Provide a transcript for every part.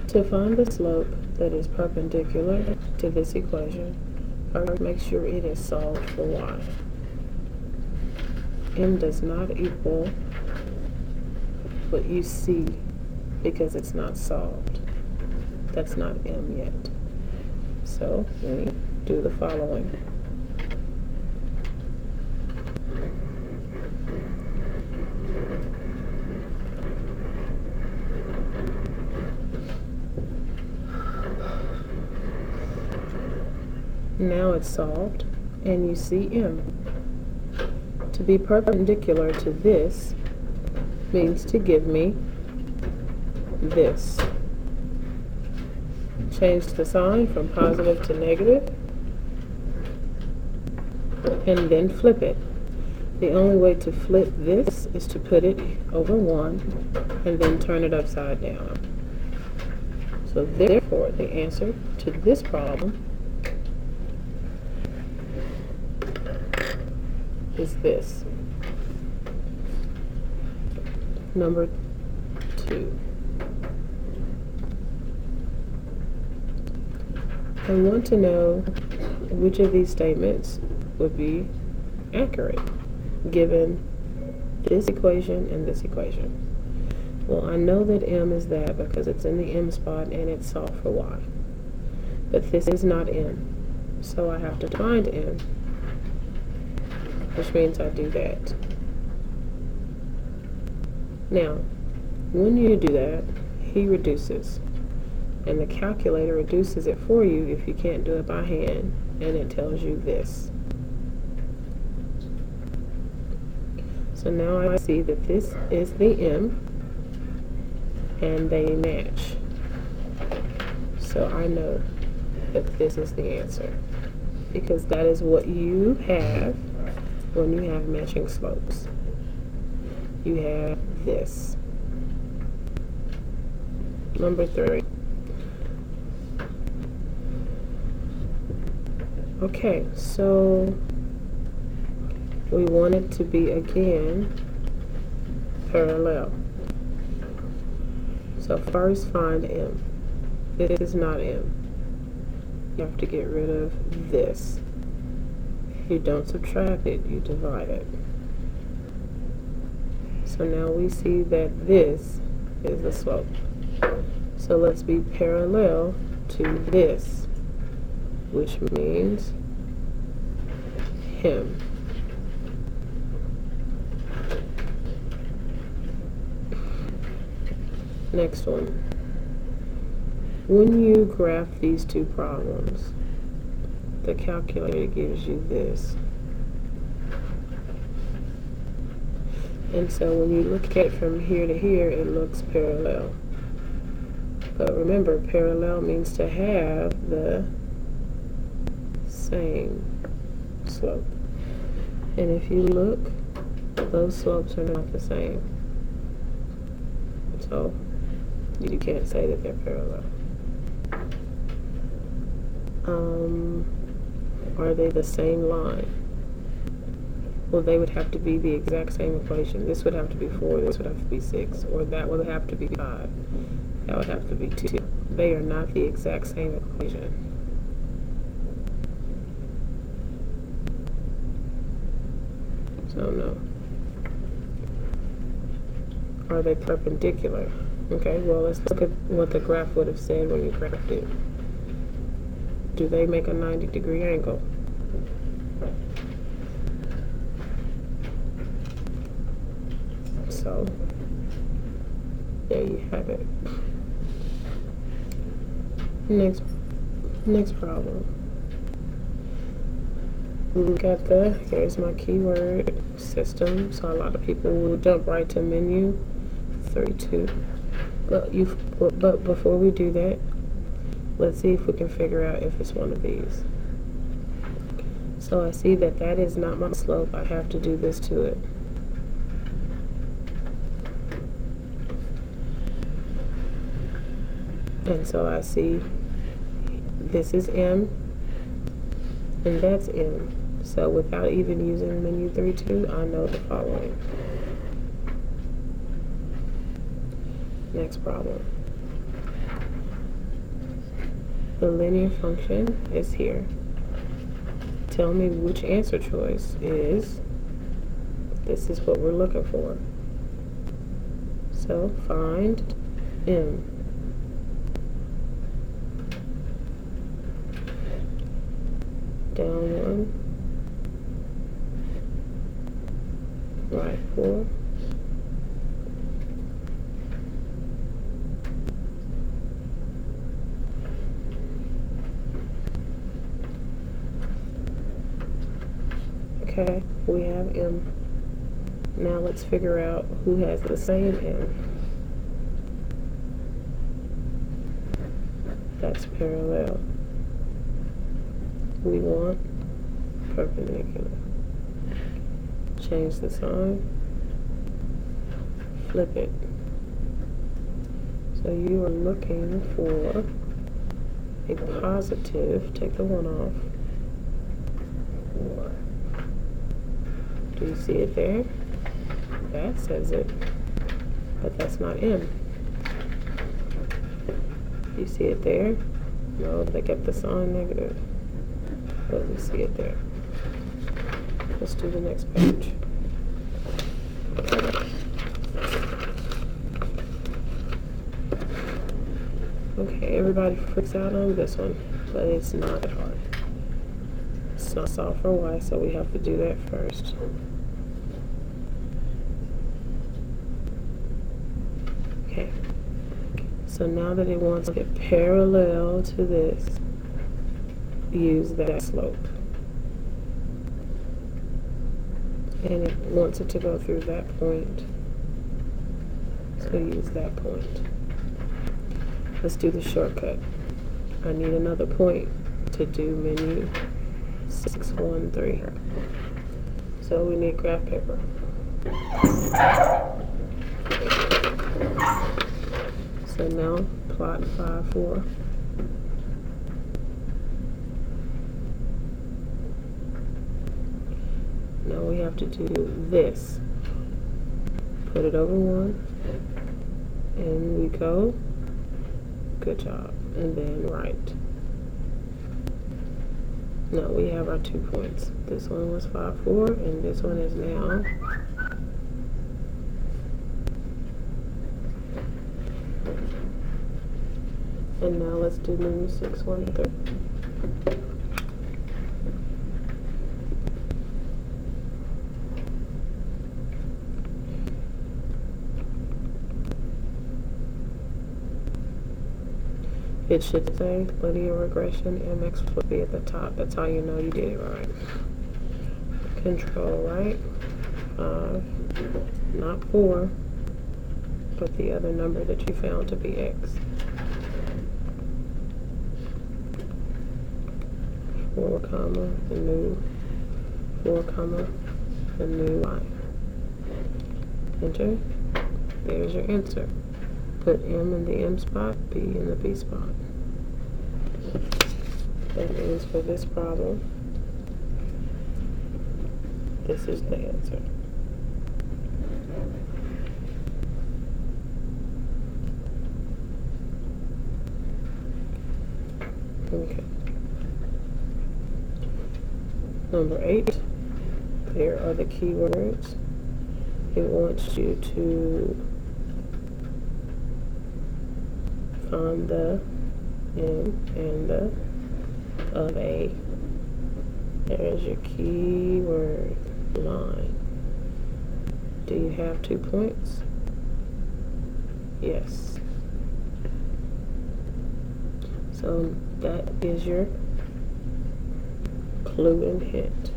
To find the slope that is perpendicular to this equation, first make sure it is solved for y. M does not equal what you see because it's not solved. That's not M yet. So we do the following. Now it's solved, and you see M. To be perpendicular to this means to give me this. Change the sign from positive to negative, and then flip it. The only way to flip this is to put it over 1 and then turn it upside down. So therefore, the answer to this problem is this. Number 2. I want to know which of these statements would be accurate given this equation and this equation. Well, I know that M is that because it's in the M spot and it's solved for y. But this is not M, so I have to find M, which means I do that. Now, when you do that, he reduces, and the calculator reduces it for you if you can't do it by hand, and it tells you this. So now I see that this is the M, and they match. So I know that this is the answer, because that is what you have when you have matching slopes. You have this. Number 3. Okay, so we want it to be again parallel. So first find M. This is not M. You have to get rid of this. You don't subtract it, you divide it. So now we see that this is the slope. So let's be parallel to this, which means him. Next one. When you graph these two problems, the calculator gives you this. And so when you look at it from here to here, it looks parallel. But remember, parallel means to have the same slope. And if you look, those slopes are not the same. So you can't say that they're parallel. Are they the same line? Well, they would have to be the exact same equation. This would have to be 4, this would have to be 6, or that would have to be 5. That would have to be 2. They are not the exact same equation. So no. Are they perpendicular? Okay, well, let's look at what the graph would have said when you graphed it. Do they make a 90-degree angle? So, there you have it. Next problem. Look at here's my keyword, system. So a lot of people will jump right to menu 32. But before we do that, let's see if we can figure out if it's one of these. So I see that that is not my slope. I have to do this to it. And so I see this is M and that's M. So without even using menu 32, I know the following. Next problem. The linear function is here. Tell me which answer choice is, this is what we're looking for. So find M. Down 1, right 4, okay, we have M. Now let's figure out who has the same M. That's parallel. We want perpendicular. Change the sign. Flip it. So you are looking for a positive. Take the 1 off. 4. Do you see it there? That says it, but that's not M. You see it there? No, they kept the sign negative, but we see it there. Let's do the next page. Okay, everybody freaks out on this one, but it's not that hard. It's not solved for y, so we have to do that first. Okay, so now that it wants to get parallel to this, use that slope. And it wants it to go through that point, so use that point. Let's do the shortcut. I need another point to do menu 613. So we need graph paper. So now plot 5, 4. Now we have to do this. Put it over 1, and we go. Good job. And then right. Now we have our 2 points. This one was 5, 4, and this one is now . And now let's do menu 613. It should say linear regression, MX would be at the top. That's how you know you did it right. Control right, 5, not 4, but the other number that you found to be X. 4 comma, the new 4 comma, the new Y. Enter. There's your answer. Put M in the M spot, B in the B spot. That means for this problem, this is the answer. Okay. Number 8, there are the keywords. It wants you to find the M and the of A. There's your keyword line. Do you have 2 points? Yes. So that is your clue and hint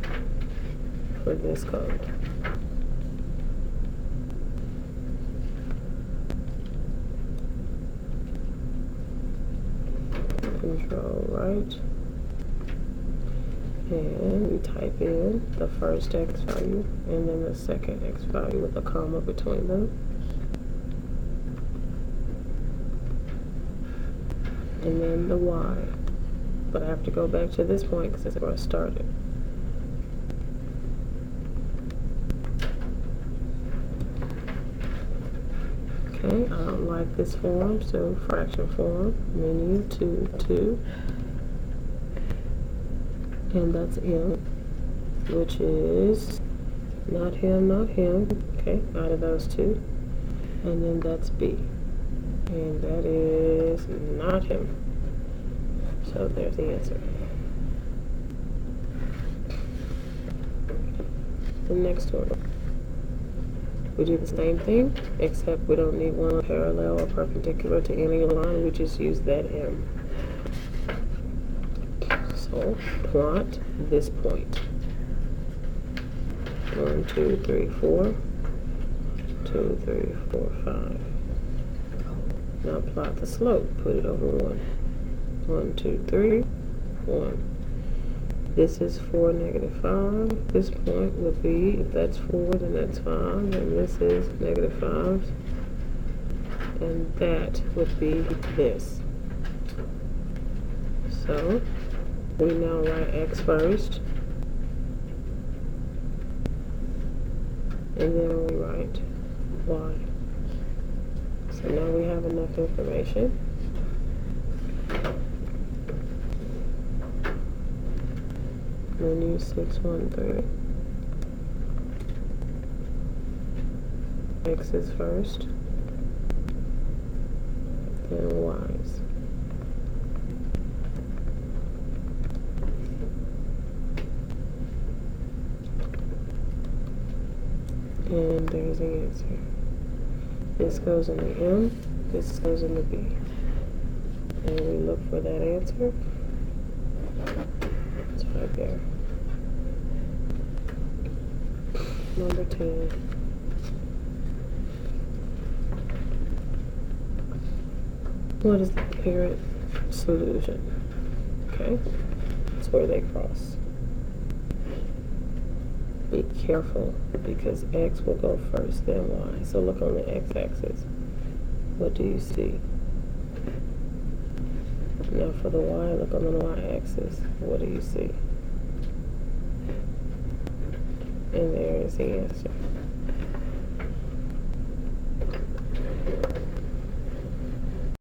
for this code. Control right, and we type in the first X value and then the second X value with a comma between them, and then the Y. But I have to go back to this point because that's where I started. Okay, I don't like this form, so fraction form, menu 2, 2. And that's M, which is not him, okay, out of those two. And then that's B, and that is not him. So there's the answer. The next one. We do the same thing, except we don't need one parallel or perpendicular to any line. We just use that M. So plot this point. 1, 2, 3, 4. 2, 3, 4, 5. Now plot the slope. Put it over 1. 1, 2, 3, 1. This is 4, -5. This point would be, if that's 4, then that's 5. And this is -5. And that would be this. So we now write x first. And then we write y. So now we have enough information. Menu 613. X is first, then Y's. And there's the answer. This goes in the M, this goes in the B. And we look for that answer. It's right there. Number 10. What is the apparent solution? Okay, that's where they cross. Be careful, because x will go first, then y. So look on the x-axis. What do you see? Now for the y, look on the y-axis. What do you see? And there is the answer.